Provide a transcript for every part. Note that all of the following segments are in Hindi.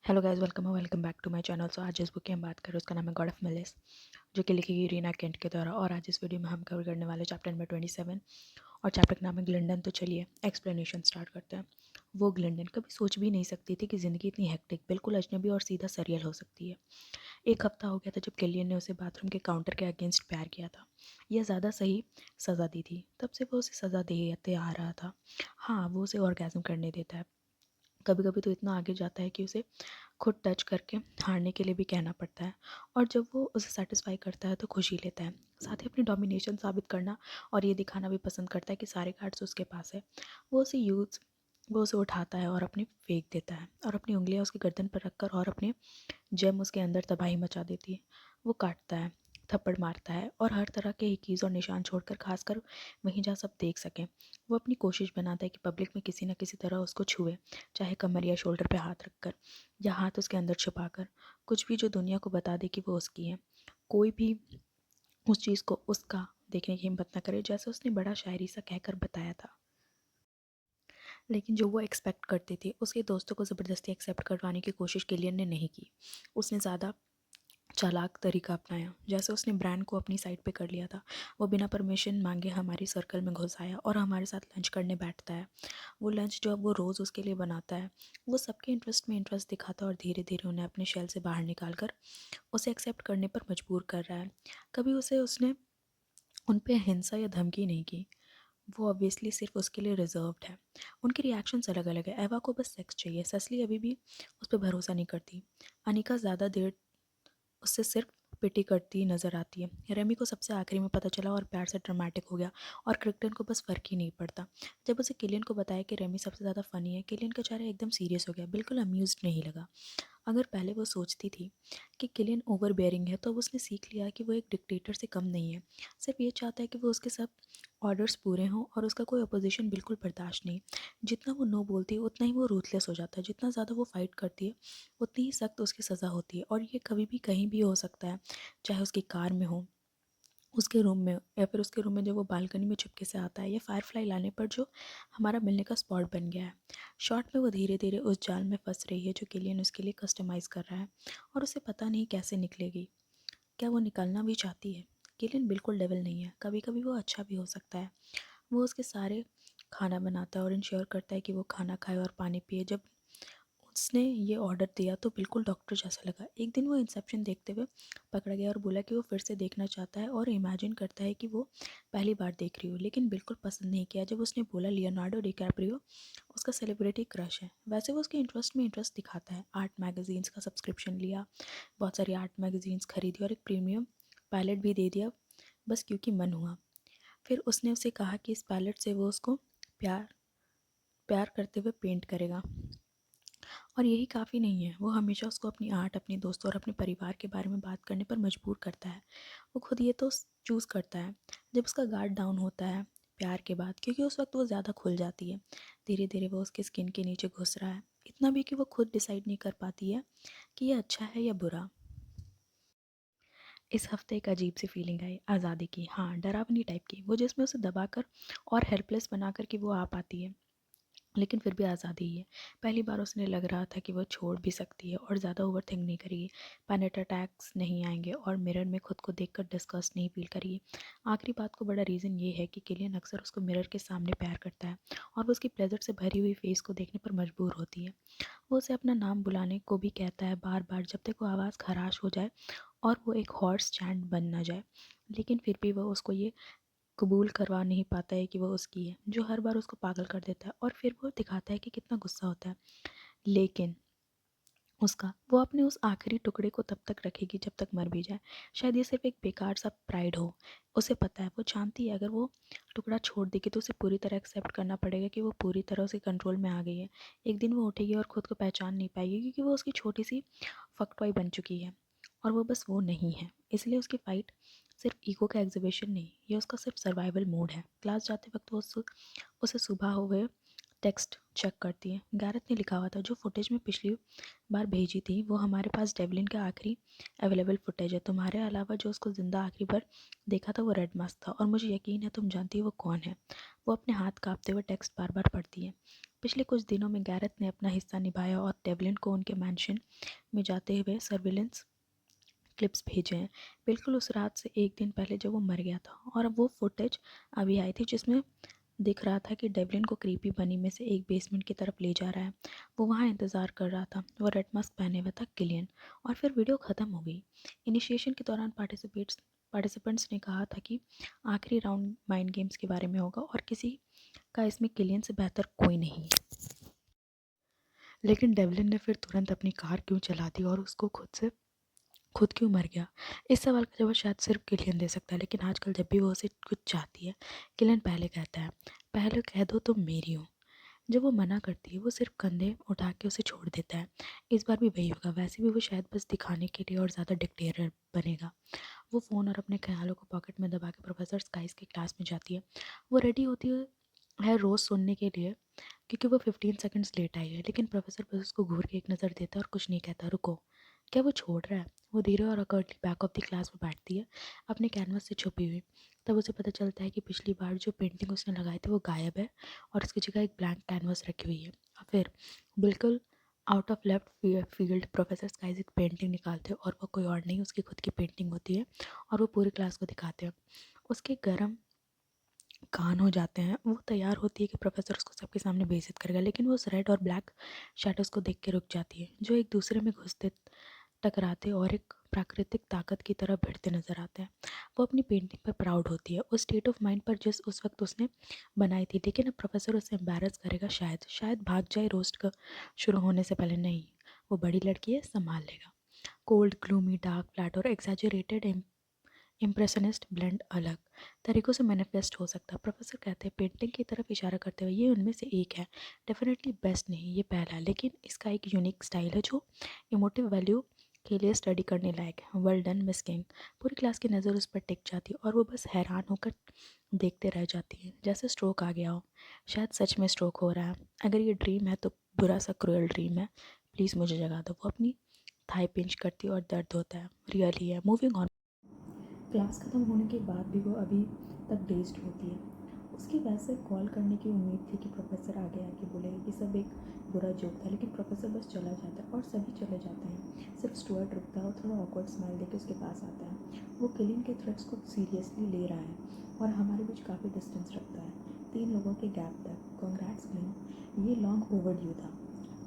Hello guys, welcome back to my channel. So आज जिस बुक की हम बात कर रहे हैं उसका नाम है गॉड ऑफ मिलेस, जो कि लिखी गई रीना केंट के द्वारा। और आज इस वीडियो में हम कवर करने वाले चैप्टर नंबर 27 और चैप्टर का नाम है ग्लिंडन। तो चलिए एक्सप्लेनेशन स्टार्ट करते हैं। वो ग्लिंडन कभी सोच भी नहीं सकती थी कि ज़िंदगी इतनी हेक्टिक, बिल्कुल अजनबी और सीधा सरियल हो सकती है। एक हफ्ता हो गया था जब किलियन ने उसे बाथरूम के काउंटर के अगेंस्ट प्यार किया था, या ज़्यादा सही सज़ा दी थी। तब से वो उसे सज़ा देते आ रहा था। हाँ, वो उसे ऑर्गेज़म करने देता है, कभी कभी तो इतना आगे जाता है कि उसे खुद टच करके हारने के लिए भी कहना पड़ता है। और जब वो उसे सेटिस्फाई करता है तो खुशी लेता है। साथ ही अपनी डोमिनेशन साबित करना और ये दिखाना भी पसंद करता है कि सारे कार्ड्स उसके पास है। वो उसे यूज वो उसे उठाता है और अपनी फेंक देता है, और अपनी उंगलियां उसकी गर्दन पर रखकर और अपने जेम उसके अंदर तबाही मचा देती है। वो काटता है, थप्पड़ मारता है और हर तरह के कीज़ और निशान छोड़कर, खासकर वहीं जहाँ सब देख सकें। वो अपनी कोशिश बनाता है कि पब्लिक में किसी न किसी तरह उसको छुए, चाहे कमर या शोल्डर पे हाथ रखकर या हाथ उसके अंदर छुपाकर। कुछ भी जो दुनिया को बता दे कि वो उसकी है। कोई भी उस चीज़ को उसका देखने की हिम्मत न करे, जैसे उसने बड़ा शायरी सा कहकर बताया था। लेकिन जो वो एक्सपेक्ट करती थी, उसके दोस्तों को ज़बरदस्ती एक्सेप्ट करवाने की कोशिश किलियन ने नहीं की। उसने ज़्यादा चालाक तरीका अपनाया। जैसे उसने ब्रांड को अपनी साइड पे कर लिया था। वो बिना परमिशन मांगे हमारी सर्कल में घुस आया और हमारे साथ लंच करने बैठता है। वो लंच जो अब वो रोज़ उसके लिए बनाता है, वो सबके इंटरेस्ट में इंटरेस्ट दिखाता है और धीरे धीरे उन्हें अपने शेल से बाहर निकाल कर उसे एक्सेप्ट करने पर मजबूर कर रहा है। कभी उसने उन पे हिंसा या धमकी नहीं की। वो ऑब्वियसली सिर्फ उसके लिए रिजर्व्ड है। उनके रिएक्शंस अलग अलग है। एवा को बस सेक्स चाहिए, ससली अभी भी उस पर भरोसा नहीं करती। अनिका ज़्यादा देर उससे सिर्फ पिटी करती नजर आती है। रेमी को सबसे आखिरी में पता चला और प्यार से ड्रामेटिक हो गया, और क्रिप्टन को बस फर्क ही नहीं पड़ता। जब उसे किलियन को बताया कि रेमी सबसे ज़्यादा फ़नी है, किलियन का चेहरा एकदम सीरियस हो गया, बिल्कुल अम्यूज्ड नहीं लगा। अगर पहले वो सोचती थी कि किलियन ओवर बेयरिंग है, तो अब उसने सीख लिया कि वो एक डिक्टेटर से कम नहीं है। सिर्फ ये चाहता है कि वो उसके सब ऑर्डर्स पूरे हों और उसका कोई अपोजिशन बिल्कुल बर्दाश्त नहीं। जितना वो नो बोलती है उतना ही वो रूथलेस हो जाता है, जितना ज़्यादा वो फाइट करती है उतनी ही सख्त उसकी सज़ा होती है। और ये कभी भी कहीं भी हो सकता है, चाहे उसकी कार में हो, उसके रूम में, या फिर उसके रूम में जो वो बालकनी में चुपके से आता है, या फायरफ्लाई लाने पर जो हमारा मिलने का स्पॉट बन गया है। शॉर्ट में वो धीरे धीरे उस जाल में फंस रही है जो किलियन उसके लिए कस्टमाइज़ कर रहा है, और उसे पता नहीं कैसे निकलेगी। क्या वो निकलना भी चाहती है? किलियन बिल्कुल डेविल नहीं है, कभी कभी वो अच्छा भी हो सकता है। वो उसके सारे खाना बनाता है और इंश्योर करता है कि वो खाना खाए और पानी पिए। जब उसने ये ऑर्डर दिया तो बिल्कुल डॉक्टर जैसा लगा। एक दिन वो इंसेप्शन देखते हुए पकड़ा गया और बोला कि वो फिर से देखना चाहता है, और इमेजिन करता है कि वो पहली बार देख रही हो, लेकिन बिल्कुल पसंद नहीं किया जब उसने बोला लियोनार्डो डिकैप्रियो उसका सेलिब्रिटी क्रश है। वैसे वो उसके इंटरेस्ट में इंटरेस्ट दिखाता है। आर्ट मैगजीन्स का सब्सक्रिप्शन लिया, बहुत सारी आर्ट मैगजीन्स खरीदी और एक प्रीमियम पैलेट भी दे दिया, बस क्योंकि मन हुआ। फिर उसने उसे कहा कि इस पैलेट से वो उसको प्यार प्यार करते हुए पेंट करेगा। और यही काफ़ी नहीं है, वो हमेशा उसको अपनी आर्ट, अपने दोस्तों और अपने परिवार के बारे में बात करने पर मजबूर करता है। वो खुद ये तो चूज़ करता है जब उसका गार्ड डाउन होता है प्यार के बाद, क्योंकि उस वक्त वो ज़्यादा खुल जाती है। धीरे धीरे वो उसके स्किन के नीचे घुस रहा है, इतना भी कि वो खुद डिसाइड नहीं कर पाती है कि ये अच्छा है या बुरा। इस हफ्ते एक अजीब सी फीलिंग आई, आज़ादी की, हाँ, डरावनी टाइप की, वो जिसमें उसे दबाकर और हेल्पलेस बनाकर कि वो आ पाती है, लेकिन फिर भी आज़ादी ही है। पहली बार उसने लग रहा था कि वह छोड़ भी सकती है और ज़्यादा ओवर थिंक नहीं करेगी। पैनिक अटैक्स नहीं आएंगे और मिरर में खुद को देखकर डिस्गस्ट नहीं फील करेगी। आखिरी बात को बड़ा रीज़न ये है कि किलियन अक्सर उसको मिरर के सामने प्यार करता है, और वो उसकी प्लेजर से भरी हुई फेस को देखने पर मजबूर होती है। वो उसे अपना नाम बुलाने को भी कहता है बार बार, जब तक वो आवाज़ खराश हो जाए और वो एक हॉर्स चैंट बन ना जाए। लेकिन फिर भी वह उसको ये कबूल करवा नहीं पाता है कि वो उसकी है, जो हर बार उसको पागल कर देता है, और फिर वो दिखाता है कि कितना गुस्सा होता है। लेकिन उसका वो अपने उस आखिरी टुकड़े को तब तक रखेगी जब तक मर भी जाए। शायद ये सिर्फ एक बेकार सा प्राइड हो। उसे पता है, वो जानती है अगर वो टुकड़ा छोड़ देगी तो उसे पूरी तरह एक्सेप्ट करना पड़ेगा कि वो पूरी तरह उसके कंट्रोल में आ गई है। एक दिन वो उठेगी और खुद को पहचान नहीं पाएगी, क्योंकि वो उसकी छोटी सी फकटॉय बन चुकी है, और वो बस वो नहीं है। इसलिए उसकी फ़ाइट सिर्फ ईगो का एग्जीबिशन नहीं, ये उसका सिर्फ सर्वाइवल मोड है। क्लास जाते वक्त वो उसे सुबह हुए टेक्स्ट चेक करती है। गैरेथ ने लिखा हुआ था, जो फुटेज में पिछली बार भेजी थी वो हमारे पास डेवलिन का आखिरी अवेलेबल फुटेज है। तुम्हारे अलावा जो उसको जिंदा आखिरी बार देखा था वो रेड मास्क था, और मुझे यकीन है तुम जानती हो वो कौन है। वो अपने हाथ कांपते हुए टेक्स्ट बार बार पढ़ती है। पिछले कुछ दिनों में गैरेथ ने अपना हिस्सा निभाया और डेवलिन को उनके मैंशन में जाते हुए सर्विलेंस क्लिप्स भेजे हैं, बिल्कुल उस रात से एक दिन पहले जब वो मर गया था। और अब वो फुटेज अभी आई थी जिसमें दिख रहा था कि डेवलिन को क्रीपी बनी में से एक बेसमेंट की तरफ ले जा रहा है। वो वहाँ इंतज़ार कर रहा था, वो रेड मास्क पहने हुआ था किलियन। और फिर वीडियो ख़त्म हो गई। इनिशिएशन के दौरान पार्टिसिपेंट्स ने कहा था कि आखिरी राउंड माइंड गेम्स के बारे में होगा और किसी का इसमें किलियन से बेहतर कोई नहीं है। लेकिन डेवलिन ने फिर तुरंत अपनी कार क्यों चला दी और उसको खुद क्यों मर गया? इस सवाल का जवाब शायद सिर्फ किलियन दे सकता है, लेकिन आजकल जब भी वो उसे कुछ चाहती है, किलियन पहले कहता है, पहले कह दो तुम मेरी हो। जब वो मना करती है, वो सिर्फ कंधे उठा के उसे छोड़ देता है। इस बार भी वही होगा। वैसे भी वो शायद बस दिखाने के लिए और ज़्यादा डिक्टेटर बनेगा। वो फ़ोन और अपने ख्यालों को पॉकेट में दबा के प्रोफेसर स्काइस की क्लास में जाती है। वो रेडी होती है रोज़ सुनने के लिए, क्योंकि वो 15 सेकंड्स लेट आई है। लेकिन प्रोफेसर बस उसको घूर के एक नज़र देता है और कुछ नहीं कहता। रुको, क्या वो छोड़ रहा है? वो धीरे और अकर्टली बैक ऑफ द क्लास में बैठती है, अपने कैनवस से छुपी हुई। तब उसे पता चलता है कि पिछली बार जो पेंटिंग उसने लगाई थी वो गायब है और उसकी जगह एक ब्लैंक कैनवस रखी हुई है। और फिर बिल्कुल out of left field professor Skies एक पेंटिंग निकालते हैं और वो कोई और नहीं उसकी खुद की पेंटिंग होती है। और वो पूरी क्लास को दिखाते हैं। उसके गर्म कान हो जाते हैं। वो तैयार होती है कि प्रोफेसर उसको सबके सामने बेइज्जत करेगा, लेकिन वो उस रेड और ब्लैक शैडोज़ को देख के रुक जाती है, जो एक दूसरे में घुसते, टकराते और एक प्राकृतिक ताकत की तरह भिड़ते नजर आते हैं। वो अपनी पेंटिंग पर प्राउड होती है, उस स्टेट ऑफ माइंड पर जिस उस वक्त उसने बनाई थी। लेकिन अब प्रोफेसर उसे एम्बैरस करेगा, शायद भाग जाए रोस्ट का शुरू होने से पहले। नहीं, वो बड़ी लड़की है, संभाल लेगा। कोल्ड, ग्लूमी, डार्क, फ्लैट और एग्जैजरेटेड इम्प्रेशनिस्ट ब्लेंड अलग तरीक़ों से मैनिफेस्ट हो सकता है। प्रोफेसर कहते हैं पेंटिंग की तरफ इशारा करते हुए, ये उनमें से एक है। डेफिनेटली बेस्ट नहीं, ये पहला, लेकिन इसका एक यूनिक स्टाइल है जो इमोटिव वैल्यू के लिए स्टडी करने लायक है। Well done miss king. पूरी क्लास की नज़र उस पर टिक जाती है और वो बस हैरान होकर देखते रह जाती है, जैसे स्ट्रोक आ गया हो। शायद सच में स्ट्रोक हो रहा है। अगर ये ड्रीम है तो बुरा सा क्रूअल ड्रीम है। प्लीज़ मुझे जगा दो। वो अपनी थाई पिंच करती है और दर्द होता है। रियली है। Moving on. क्लास ख़त्म होने के बाद भी वो अभी तक डेज्ड होती है। उसकी वैसे कॉल करने की उम्मीद थी कि प्रोफेसर आगे आके बोलेगा कि सब एक बुरा जोक था, लेकिन प्रोफेसर बस चला जाता है और सभी चले जाते हैं। सिर्फ स्टुअर्ट रुकता है और थोड़ा ऑकवर्ड स्माइल देके उसके पास आता है। वो किलिंग के थ्रेट्स को सीरियसली ले रहा है और हमारे बीच काफ़ी डिस्टेंस रखता है, 3 लोगों के गैप तक। कॉन्ग्रेट्स क्लिन, ये लॉन्ग ओवरड्यू था।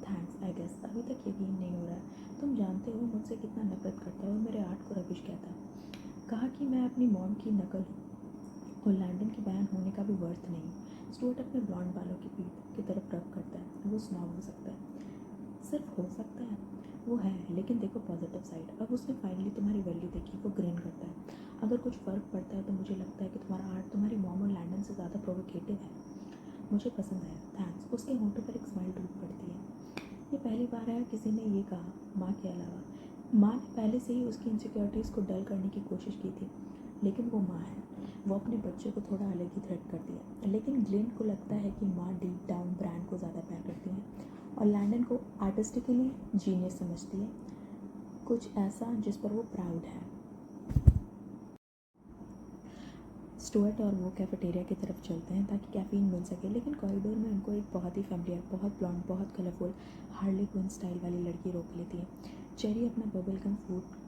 Thanks I guess. अभी तक यकीन नहीं हो रहा है। तुम जानते हो मुझसे कितना नफरत करता है और मेरे आर्ट को रबिश कहता है। कहा कि मैं अपनी मॉम की नकल हूँ और लैंडन के बयान होने का भी वर्थ नहीं। स्टुअर्ट अपने ब्लॉन्ड बालों की पीठ की तरफ रब करता है। वो स्नॉब हो सकता है, सिर्फ हो सकता है। वो है, लेकिन देखो पॉजिटिव साइड। अब उसने फाइनली तुम्हारी वैल्यू देखी। वो ग्रिन करता है। अगर कुछ फ़र्क पड़ता है तो मुझे लगता है कि तुम्हारा आर्ट तुम्हारी मॉम और लैंडन से ज़्यादा प्रोवोकेटिव है। मुझे पसंद है। थैंक्स। उसके होंठों पर एक स्माइल टूट पड़ती है। ये पहली बार है किसी ने ये कहा, माँ के अलावा। माँ ने पहले से ही उसकी इनसिक्योरिटीज़ को डल करने की कोशिश की थी, लेकिन वो माँ है। वो अपने बच्चे को थोड़ा अलग ही थ्रेट करती है। लेकिन ग्लेन को लगता है कि माँ डीप डाउन ब्रांड को ज़्यादा प्यार करती है और लैंडन को आर्टिस्टिकली जीनियस समझती है, कुछ ऐसा जिस पर वो प्राउड है। स्टुअर्ट और वो कैफेटेरिया की तरफ चलते हैं ताकि कैफ़ीन मिल सके, लेकिन कॉरिडोर में उनको एक बहुत ही फेमिलियर, बहुत ब्लॉन्ड, बहुत कलरफुल हार्ली क्विन स्टाइल वाली लड़की रोक लेती है। चेरी अपना बबल गम फूट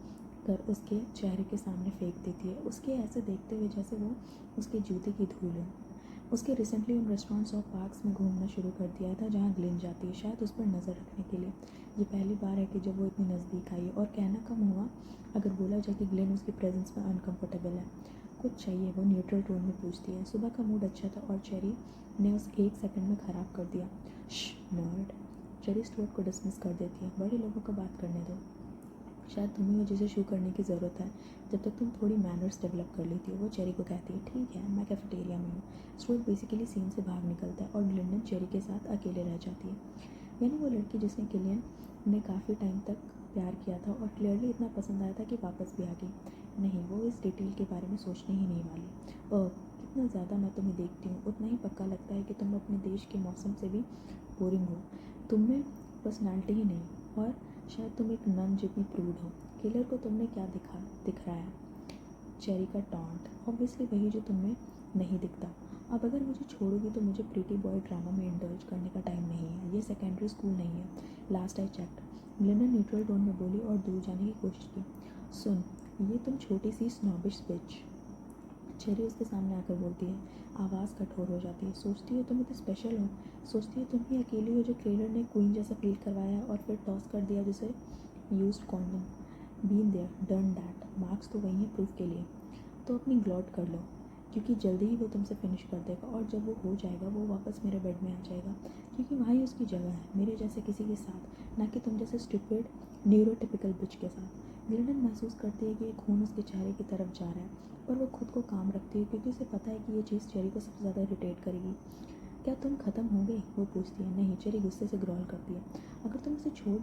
कर उसके चेहरे के सामने फेंक देती है, उसके ऐसे देखते हुए जैसे वो उसके जूते की धूल हो। उसके रिसेंटली उन रेस्टोरेंट्स और पार्क्स में घूमना शुरू कर दिया था जहाँ ग्लेन जाती है, शायद उस पर नज़र रखने के लिए। ये पहली बार है कि जब वो इतनी नज़दीक आई है, और कहना कम हुआ अगर बोला जाए कि ग्लेन उसकी प्रेजेंस में अनकंफर्टेबल है। कुछ चाहिए, वो न्यूट्रल टोन में पूछती है। सुबह का मूड अच्छा था और चेरी ने उस 1 सेकंड में ख़राब कर दिया। नर्ड। चेरी स्टुअर्ट को डिसमिस कर देती है। बड़े लोगों को बात करने दो, शायद तुम्हें वो जिसे शू करने की ज़रूरत है जब तक तुम थोड़ी मैनर्स डेवलप कर लेती हो। वो चेरी को कहती है, ठीक है, मैं कैफेटेरिया में हूँ। स्टुअर्ट बेसिकली सीन से भाग निकलता है और ग्लिंडन चेरी के साथ अकेले रह जाती है। यानी वो लड़की जिसने किलियन ने काफ़ी टाइम तक प्यार किया था और क्लियरली इतना पसंद आया था कि वापस भी आ गई। नहीं, वो इस डिटेल के बारे में सोचने ही नहीं वाली। ओह, कितना ज़्यादा मैं तुम्हें देखती हूँ उतना ही पक्का लगता है कि तुम अपने देश के मौसम से भी बोरिंग हो। तुम में पर्सनैलिटी ही नहीं, और शायद तुम एक नन जितनी प्रूड हो। किलर को तुमने क्या दिख रहा है? चेरी का टॉन्ट, ऑब्वियसली वही जो तुम्हें नहीं दिखता। अब अगर मुझे छोड़ोगी तो मुझे प्रीटी बॉय ड्रामा में इंडल्ज करने का टाइम नहीं है, ये सेकेंडरी स्कूल नहीं है। Last I checked. Glyndon neutral tone में बोली और दूर जाने की कोशिश की। सुन, ये तुम छोटी सी स्नॉबिश बिच। चेरी उसके सामने आकर बोलती है। आवाज़ कठोर हो जाती है। सोचती है तुम इतने स्पेशल हो, सोचती है तुम ही अकेली हो जो क्लेयर ने क्वीन जैसा फील करवाया और फिर टॉस कर दिया जिसे used condom. Been there done that, marks तो वही है प्रूफ के लिए। तो अपनी ग्लॉट कर लो, क्योंकि जल्दी ही वो तुमसे फिनिश कर देगा और जब वो हो जाएगा वो वापस मेरे बेड में आ जाएगा, क्योंकि वहाँ ही उसकी जगह है, मेरे जैसे किसी के साथ, ना कि तुम जैसे स्टूपिड न्यूरोटिपिकल बिच के साथ। ग्लिंडन महसूस करती है कि ये खून उसके चेहरे की तरफ जा रहा है, पर वो खुद को काम रखती है क्योंकि उसे पता है कि ये चीज़ चेरी को सबसे ज़्यादा इरिटेट करेगी। क्या तुम ख़त्म हो गई, वो पूछती है। नहीं, चेरी गुस्से से ग्रॉल करती है। अगर तुम इसे छोड़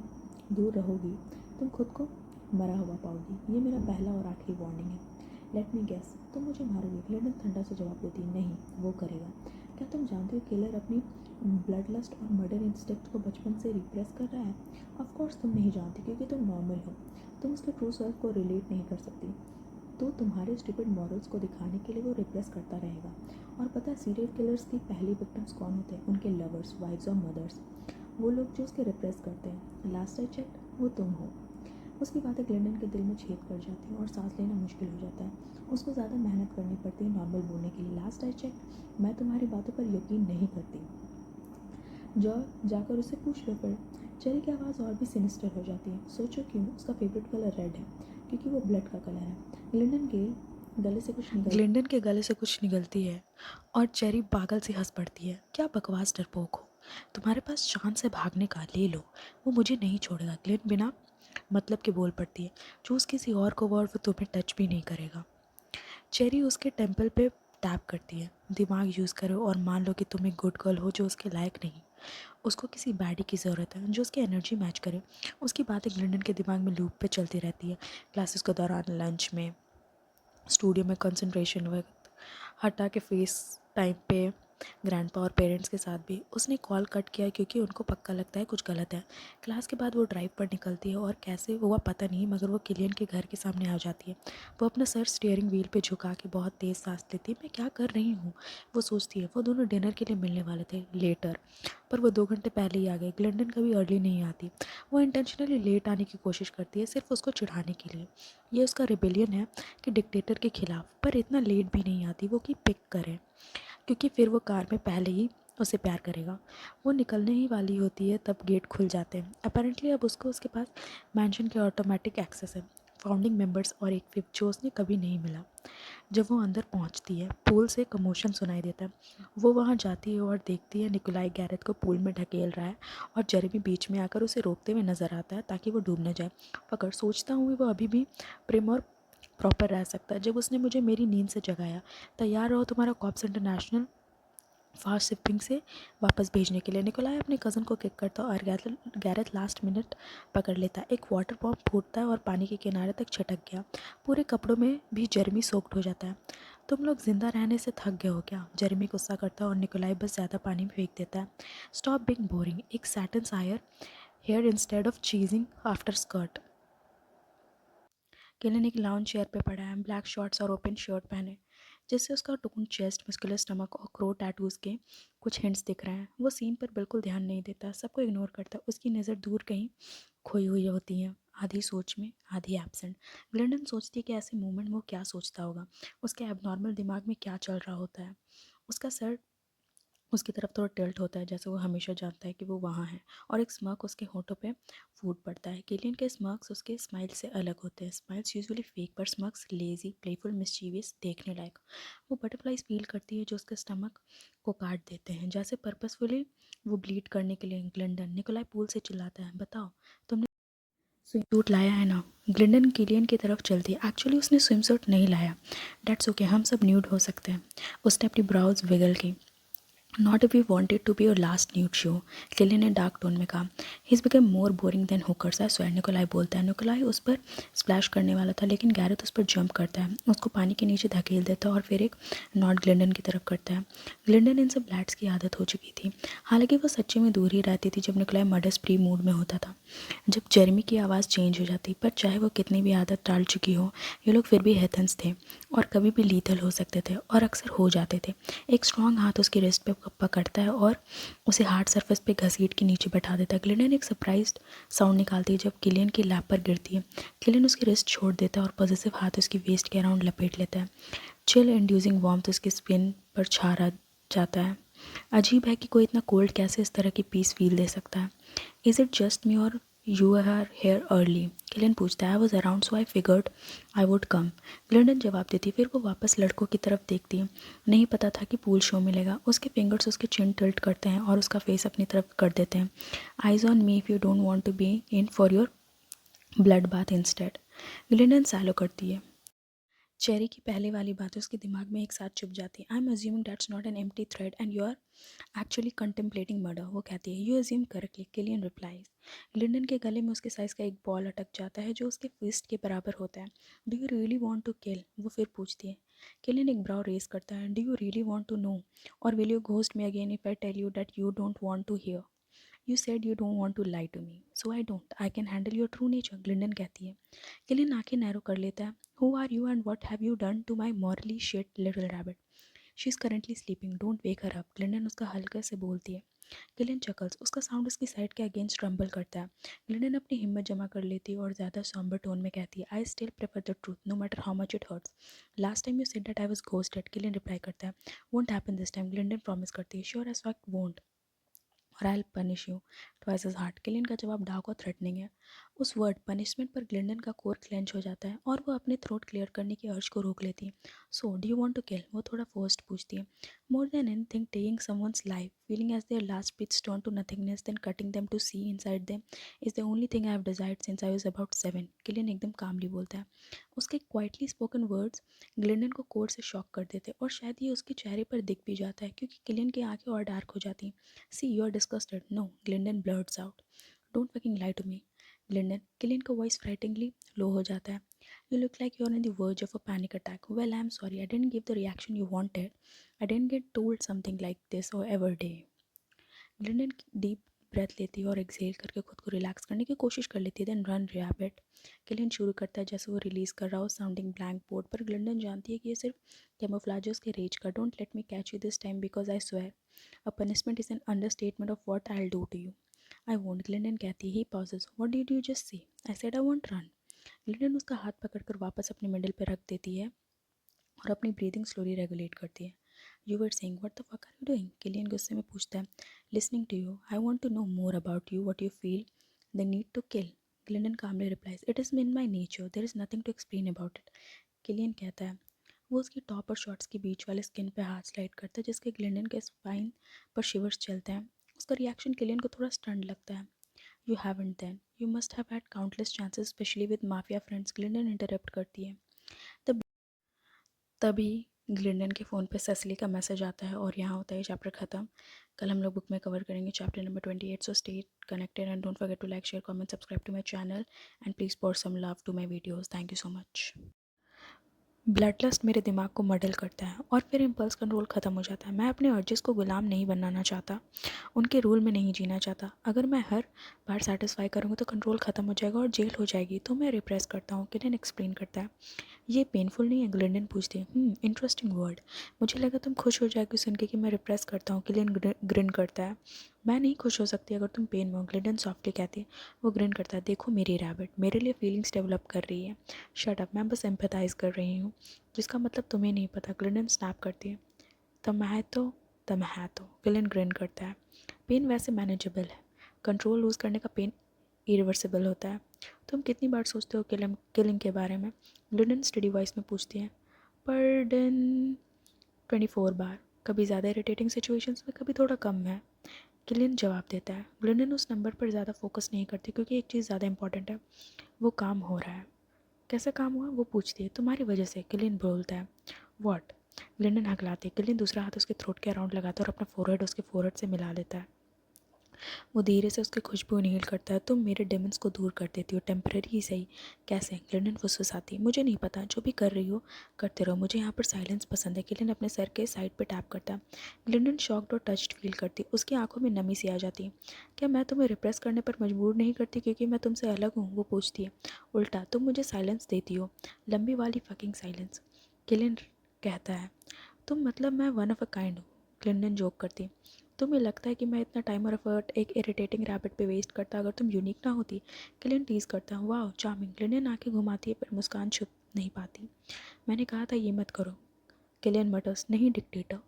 दूर रहोगी तुम खुद को मरा हुआ पाओगी, ये मेरा पहला और आखिरी वार्निंग है। लेट मी गेस, तुम मुझे मारोगी? ग्लिंडन ठंडा से जवाब देती है। नहीं, वो करेगा। क्या तुम जानते हो किलर अपनी ब्लड लस्ट और मर्डर इंस्टिंक्ट को बचपन से रिप्रेस कर रहा है? ऑफ कोर्स तुम नहीं जानती, क्योंकि तुम नॉर्मल हो, तुम उसके ट्रू सेल्फ को रिलेट नहीं कर सकती, तो तुम्हारे स्टूपिड मॉरल्स को दिखाने के लिए वो रिप्रेस करता रहेगा। और पता है सीरियल किलर्स की पहली विक्टिम्स कौन होते हैं? उनके लवर्स, वाइफ्स और मदर्स, वो लोग जो उसके रिप्रेस करते हैं। लास्ट आई चेक, वो तुम हो। उसकी बातें ग्लिंडन के दिल में छेद कर जाती हैं और सांस लेना मुश्किल हो जाता है। उसको ज़्यादा मेहनत करनी पड़ती है नॉर्मल बोलने के लिए। लास्ट आई चेक, मैं तुम्हारी बातों पर यकीन नहीं करती। जो जाकर उसे पूछ लो फिर। चेरी की आवाज़ और भी सिनिस्टर हो जाती है। सोचो क्यों? उसका फेवरेट कलर रेड है, क्योंकि वो ब्लड का कलर है। ग्लिंडन के ग्लिंडन के गले से कुछ निकलती है और चेरी पागल सी हंस पड़ती है। क्या बकवास डरपोक हो, तुम्हारे पास चांस है भागने का, ले लो, वो मुझे नहीं छोड़ेगा। ग्लिन बिना मतलब के बोल पड़ती है। चूज़ किसी और को और वो तुम्हें टच भी नहीं करेगा। चेरी उसके टेम्पल पे टैप करती है। दिमाग यूज़ करो और मान लो कि तुम एक गुड गर्ल हो जो उसके लायक नहीं। उसको किसी बैडी की ज़रूरत है जो उसकी एनर्जी मैच करे। उसकी बातें ग्लिंडन के दिमाग में लूप पे चलती रहती है। क्लासेस के दौरान, लंच में, स्टूडियो में कंसंट्रेशन वक्त, हटा के फेस टाइम पे ग्रैंडपा और पेरेंट्स के साथ भी। उसने कॉल कट किया क्योंकि उनको पक्का लगता है कुछ गलत है। क्लास के बाद वो ड्राइव पर निकलती है और कैसे हुआ पता नहीं, मगर वो किलियन के घर के सामने आ जाती है। वो अपना सर स्टीयरिंग व्हील पे झुका के बहुत तेज़ सांस लेती है। मैं क्या कर रही हूँ, वो सोचती है। वो दोनों डिनर के लिए मिलने वाले थे लेटर, पर वो 2 घंटे पहले ही आ गए। ग्लिंडन कभी अर्ली नहीं आती, वो इंटेंशनली लेट आने की कोशिश करती है सिर्फ उसको चिढ़ाने के लिए। ये उसका रिबेलियन है कि डिक्टेटर के खिलाफ, पर इतना लेट भी नहीं आती वो कि पिक करे, क्योंकि फिर वो कार में पहले ही उसे प्यार करेगा। वो निकलने ही वाली होती है तब गेट खुल जाते हैं। अपेरेंटली अब उसको उसके पास मैंशन के ऑटोमेटिक एक्सेस है, फाउंडिंग मेंबर्स और एक फिफ्थ जो उसने कभी नहीं मिला। जब वो अंदर पहुंचती है पूल से कमोशन सुनाई देता है। वो वहां जाती है और देखती है निकोलाई गैरेथ को पूल में ढकेल रहा है और जेरेमी बीच में आकर उसे रोकते हुए नजर आता है ताकि वो डूब न जाए। मगर सोचता हूँ वो अभी भी प्रेम और प्रॉपर रह सकता है। जब उसने मुझे मेरी नींद से जगाया, तैयार रहो तुम्हारा कॉप्स इंटरनेशनल फास्ट शिपिंग से वापस भेजने के लिए। निकोलाई अपने कज़न को किक करता और गैरेथ लास्ट मिनट पकड़ लेता है। एक वाटर पम्प फूटता है और पानी के किनारे तक छिटक गया। पूरे कपड़ों में भी जेरेमी सोक्ड हो जाता है। तुम लोग जिंदा रहने से थक गए हो क्या? जेरेमी गुस्सा करता है और निकोलाई बस ज़्यादा पानी में फेंक देता है। स्टॉप बिंग बोरिंग, एक satin sire hair instead of chasing after skirt. Killian एक लाउंज चेयर पे पड़ा है, ब्लैक शॉर्ट्स और ओपन शर्ट पहने, जिससे उसका टोन चेस्ट, मस्कुलर स्टमक और क्रो टैटूज़ के कुछ हिंट्स दिख रहे हैं। वो सीन पर बिल्कुल ध्यान नहीं देता, सबको इग्नोर करता है। उसकी नज़र दूर कहीं खोई हुई होती है, आधी सोच में आधी एब्सेंट। ग्लिंडन सोचती है कि ऐसे मोमेंट वो क्या सोचता होगा, उसके एबनॉर्मल दिमाग में क्या चल रहा होता है। उसका सर उसकी तरफ थोड़ा टिल्ट होता है, जैसे वो हमेशा जानता है कि वो वहाँ है, और एक स्मर्क उसके होठों पे फूट पड़ता है। किलियन के स्मर्क्स उसके स्माइल से अलग होते हैं। स्माइल्स यूजुअली फेक, पर स्मर्क्स लेजी, प्लेफुल, मिस्चीवियस, देखने लायक। वो बटरफ्लाइज फील करती है जो उसके स्टमक को काट देते हैं, जैसे पर्पसफुली वो ब्लीड करने के लिए। ग्लिंडन, निकोलाई पूल से चिल्लाता है, बताओ तुमने स्विम सूट लाया है ना? ग्लिंडन किलियन की तरफ चलती है। एक्चुअली उसने स्विम सूट नहीं लाया। डेट्स ओके, हम सब न्यूड हो सकते हैं। उसने अपनी ब्राउज विगल की। Not if you wanted to be your last nude show, Killian ने डार्क टोन में कहा। He's become more boring than hookers, I swear, Nikolai बोलता है। निकोलाई उस पर स्प्लैश करने वाला था, लेकिन गैरेथ उस पर जंप करता है, उसको पानी के नीचे धकेल देता है और फिर एक नॉट ग्लिंडन की तरफ करता है। ग्लिंडन इन सब ब्लैट्स की आदत हो चुकी थी, हालांकि वो सच्चे में दूर ही रहती थी जब निकोलाई मर्डर स्प्री मूड में होता था, जब जेरेमी की आवाज़ चेंज हो जाती। पर चाहे वो कितनी भी आदत टाल चुकी हो, ये लोग फिर भी हेथन्स थे और कभी भी लीथल हो सकते थे, और अक्सर हो जाते थे। एक स्ट्रॉन्ग हाथ उसकी रिस्ट पे पकड़ता है और उसे हार्ड सरफेस पे घसीट के नीचे बैठा देता है। ग्लिंडन एक सरप्राइज्ड साउंड निकालती है जब किलियन की लैप पर गिरती है। किलियन उसकी रिस्ट छोड़ देता है और पॉजिटिव हाथ उसकी वेस्ट के अराउंड लपेट लेता है। चिल इंड्यूसिंग वार्मथ उसकी स्किन पर छा जाता है। अजीब है कि कोई इतना कोल्ड कैसे इस तरह की पीस फील दे सकता है। इज़ इट जस्ट मी और you are here early, Killian पूछता है। I was around so I figured I would come, Glyndon जवाब देती। फिर वो वापस लड़कों की तरफ देखती है। नहीं पता था कि पूल शो मिलेगा। उसके फिंगर्स उसके चिन टिल्ट करते हैं और उसका फेस अपनी तरफ कर देते हैं। Eyes on me if you don't want to be in for your blood bath instead, Glyndon swallow करती है। चेरी की पहले वाली बातें उसके दिमाग में एक साथ चुप जाती है। I am assuming that's not an empty thread and you are actually contemplating murder, वो कहती है। You assume correctly, Killian replies. Linden के गले में उसके साइज़ का एक बॉल अटक जाता है जो उसके फिस्ट के बराबर होता है। Do you really want to kill, वो फिर पूछती है। किलियन एक ब्राउ रेस करता है। Do you really want to know और will you ghost me again if I tell you that you don't want to hear. You said you don't want to lie to me so I don't, I can handle your true nature, Glyndon कहती है। किलियन आंखें नैरो कर लेता है। Who are you and what have you done to my morally shit little rabbit, she is currently sleeping, don't wake her up, Glyndon उसका हल्का से बोलती है। किलियन चकल्स, उसका साउंड उसकी साइड के अगेंस्ट रंबल करता है। ग्लिंडन अपनी हिम्मत जमा कर लेती है और ज़्यादा सॉम्बर टोन में कहती है। I still prefer the truth no matter how much it hurts, last time you said that I was ghosted, Killian reply करता है। Won't happen this time, Glyndon promise करती है। श्योर एज फैक्ट वोंट और I punish you twice as hard, Killian का जवाब डार्क और थ्रेटनिंग है। उस वर्ड पनिशमेंट पर ग्लिंडन का कोर क्लेंच हो जाता है और वो अपने थ्रोट क्लियर करने की अर्ज को रोक लेती है। So do you want to kill, वो थोड़ा फोर्स्ड पूछती है। More than anything taking someone's life, feeling as their last breaths turn to nothingness, then cutting them to see inside them is the only thing I have desired since I was about 7, Killian एकदम कामली बोलता है। उसके क्वाइटली स्पोकन वर्ड्स ग्लिंडन को कोर से शॉक कर देते और शायद ये उसके चेहरे पर दिख भी जाता है क्योंकि किलियन की आंखें और डार्क हो जाती हैं। See, you're disgusted. No, Glendon blurts out. Don't fucking lie to me. Glendon, Killian का voice frighteningly low हो जाता है. You look like you're on the verge of a panic attack. Well, I'm sorry. I didn't give the reaction you wanted. I didn't get told something like this or ever day. Glyndon deep breath लेती है और एक्सेल करके खुद को रिलैक्स करने की कोशिश कर लेती है। देन रन रैबिट, किलियन शुरू करता है जैसे वो रिलीज़ कर रहा हो साउंडिंग ब्लैंक बोर्ड पर। ग्लिंडन जानती है कि ये सिर्फ कैमोफ्लाजर्स के रेज का don't let me catch you this time because I swear a punishment is an understatement of what I will do to you. I won't, Glyndon कहती है। He pauses, what did you just see, I said I won't run. Glyndon उसका हाथ पकड़कर वापस अपने मिडल पर रख देती है और अपनी ब्रीदिंग स्लोली रेगुलेट करती है। You were saying what the fuck are you doing, Killian गुस्से में पूछता है। Listening to you, I want to know more about you, what you feel the need to kill, Glyndon calmly replies. It is in my nature, there is nothing to explain about it, Killian कहता है। वो उसकी टॉप और शॉर्ट्स के बीच वाले स्किन पे हाथ स्लाइड करता है जिसके ग्लिंडन के स्पाइन पर शिवर्स चलते हैं। उसका रिएक्शन किलियन को थोड़ा स्टंड लगता है। You haven't then, you must have had countless chances specially with mafia friends, Glyndon interrupt करती है। तब तभी ग्लिंडन के फ़ोन पे सेसिली का मैसेज आता है और यहाँ होता है चैप्टर ख़त्म। कल हम लोग बुक में कवर करेंगे chapter number 28। So stay connected and don't forget to like share comment subscribe to my channel and please pour some love to my videos. Thank you so much. Blood lust मेरे दिमाग को मडल करता है और फिर इम्पल्स कंट्रोल ख़त्म हो जाता है। मैं अपने अर्जेस को गुलाम नहीं बनाना चाहता, उनके रूल में नहीं जीना चाहता। अगर मैं हर बार सेटिस्फाई करूँगा तो कंट्रोल ख़त्म हो जाएगा और जेल हो जाएगी, तो मैं रिप्रेस करता हूँ, किलियन एक्सप्लेन करता है। ये पेनफुल नहीं है, ग्लिंडन पूछती है। इंटरेस्टिंग वर्ड, मुझे लगा तुम खुश हो जाएगी सुन के कि मैं रिप्रेस करता हूँ, किलियन ग्रिन करता है। मैं नहीं खुश हो सकती अगर तुम पेन में हो, ग्लिंडन सॉफ्टली कहती है। वो ग्रिन करता है। देखो मेरी रैबिट मेरे लिए फीलिंग्स डेवलप कर रही है। शट अप, मैं बस एम्पैथाइज कर रही हूँ, जिसका मतलब तुम्हें नहीं पता, ग्लिंडन स्नैप करती है। तब है तो तब है तो, गिलियन ग्रिन करता है। पेन वैसे मैनेजेबल है, कंट्रोल लूज़ करने का पेन इरिवर्सिबल होता है। तुम कितनी बार सोचते हो किलिंग के बारे में, गिलियन स्टडी वॉइस में पूछती है। पर दिन 24 बार, कभी ज़्यादा इरिटेटिंग सिचुएशंस में, कभी थोड़ा कम है, गिलियन जवाब देता है। गिलियन उस नंबर पर ज़्यादा फोकस नहीं करती क्योंकि एक चीज़ ज़्यादा इंपॉर्टेंट है, वो काम हो रहा है। कैसा काम हुआ, वो पूछती है। तुम्हारी वजह से, गिलियन बोलता है। व्हाट, ग्लिंडन हकलाती है। किलियन दूसरा हाथ उसके थ्रोट के अराउंड लगाता है और अपना फोरहेड उसके फोरहेड से मिला लेता है। वो धीरे से उसकी खुशबू इनहेल करता है। तुम मेरे डेमन्स को दूर कर देती हो, टेम्पररी ही सही। कैसे? ग्लिंडन फुसफुसाती है। मुझे नहीं पता, जो भी कर रही हो करते रहो, मुझे यहाँ पर साइलेंस पसंद है। किलियन अपने सर के साइड पे टैप करता है। ग्लिंडन शॉक्ड और टच्ड फील करती, उसकी आंखों में नमी सी आ जाती है। क्या मैं तुम्हें रिप्रेस करने पर मजबूर नहीं करती क्योंकि मैं तुमसे अलग हूँ? वो पूछती है। उल्टा तुम मुझे साइलेंस देती हो, लंबी वाली फकिंग साइलेंस। किलियन कहता है, तुम मतलब मैं वन ऑफ अ काइंड हूँ। ग्लिंडन जोक करती, तुम्हें लगता है कि मैं इतना टाइम और एफर्ट एक इरिटेटिंग रैबिट पे वेस्ट करता अगर तुम यूनिक ना होती? किलियन टीज करता है, वाह चार्मिंग। ग्लिंडन आंखें घुमाती है पर मुस्कान छुप नहीं पाती। मैंने कहा था ये मत करो। किलियन मटर्स, नहीं डिक्टेटर।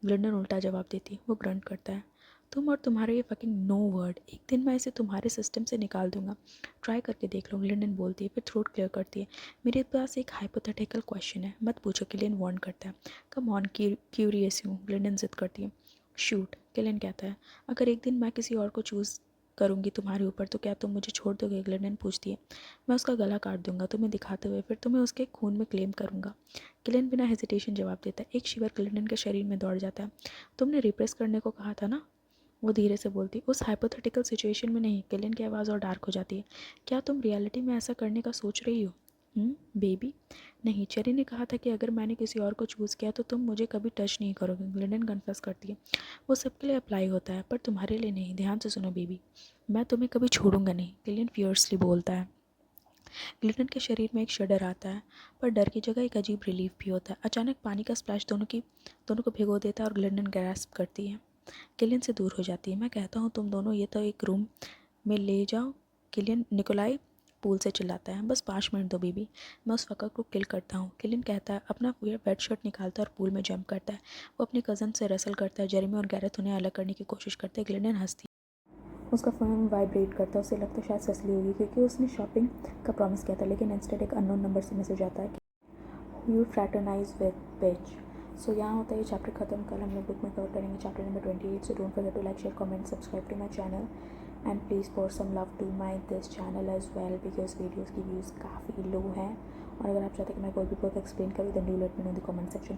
ग्लिंडन उल्टा जवाब देती, वो ग्रंट करता है, तुम और तुम्हारे ये फकिंग नो वर्ड, एक दिन मैं इसे तुम्हारे सिस्टम से निकाल दूंगा। ट्राई करके देख लो। ग्लिंडन बोलती है, फिर थ्रोट क्लियर करती है। मेरे पास एक हाइपोथेटिकल क्वेश्चन है, मत पूछो। किलियन वार्न करता है। कम ऑन, क्यूरियस हूँ। ग्लिंडन जिद करती है। शूट। किलियन कहता है, अगर एक दिन मैं किसी और को चूज़ करूँगी तुम्हारे ऊपर तो क्या तुम मुझे छोड़ दोगे? ग्लिंडन पूछती है। मैं उसका गला काट दूंगा तुम्हें दिखाते हुए, फिर तुम्हें उसके खून में क्लेम करूँगा। किलियन बिना हेजिटेशन जवाब देता है। एक शिवर ग्लिंडन के शरीर में दौड़ जाता है। तुमने रिप्रेस करने को कहा था ना? वो धीरे से बोलती, उस हाइपोथेटिकल सिचुएशन में नहीं। किलियन की आवाज़ और डार्क हो जाती है। क्या तुम रियलिटी में ऐसा करने का सोच रही हो? बेबी? नहीं, चेरी ने कहा था कि अगर मैंने किसी और को चूज़ किया तो तुम मुझे कभी टच नहीं करोगे। ग्लिंडन कन्फेस करती है। वो सबके लिए अप्लाई होता है पर तुम्हारे लिए नहीं। ध्यान से सुनो बेबी, मैं तुम्हें कभी छोड़ूंगा नहीं। किलियन फियर्सली बोलता है। ग्लिंडन के शरीर में एक शडर आता है, पर डर की जगह एक अजीब रिलीफ भी होता है। अचानक पानी का स्प्लैश दोनों को भिगो देता है और ग्लिंडन गैस्प करती है। किलियन से दूर हो जाती है। मैं कहता हूँ तुम दोनों ये तो एक रूम में ले जाओ। किलियन निकोलाई पूल से चिल्लाता है, बस 5 मिनट दो बेबी, मैं उस फकर को किल करता हूँ। किलियन कहता है, अपना वेट शर्ट निकालता है और पूल में जंप करता है। वो अपने कज़न से रसल करता है। जेरेमी और गैरेथ उन्हें अलग करने की कोशिश करते हैं। ग्लिंडन हंसती है। उसका फ़ोन वाइब्रेट करता है। उसे लगता है शायद ससली होगी क्योंकि उसने शॉपिंग का प्रॉमिस किया था, लेकिन इंस्टेड एक अननोन नंबर से मैसेज आता है कि यू फ्रैटरनाइज विद बिच। सो यहाँ होता है ये चैप्टर खत्म। कल हम लोग बुक में कवर करेंगे chapter number 28। So don't forget to like, share, comment, subscribe to my channel and please for some love to my this channel as well because videos की व्यूज़ काफ़ी लो हैं। और अगर आप चाहते हैं कि मैं कोई भी बुक एक्सप्लेन करूँ then do let me know in the comment section.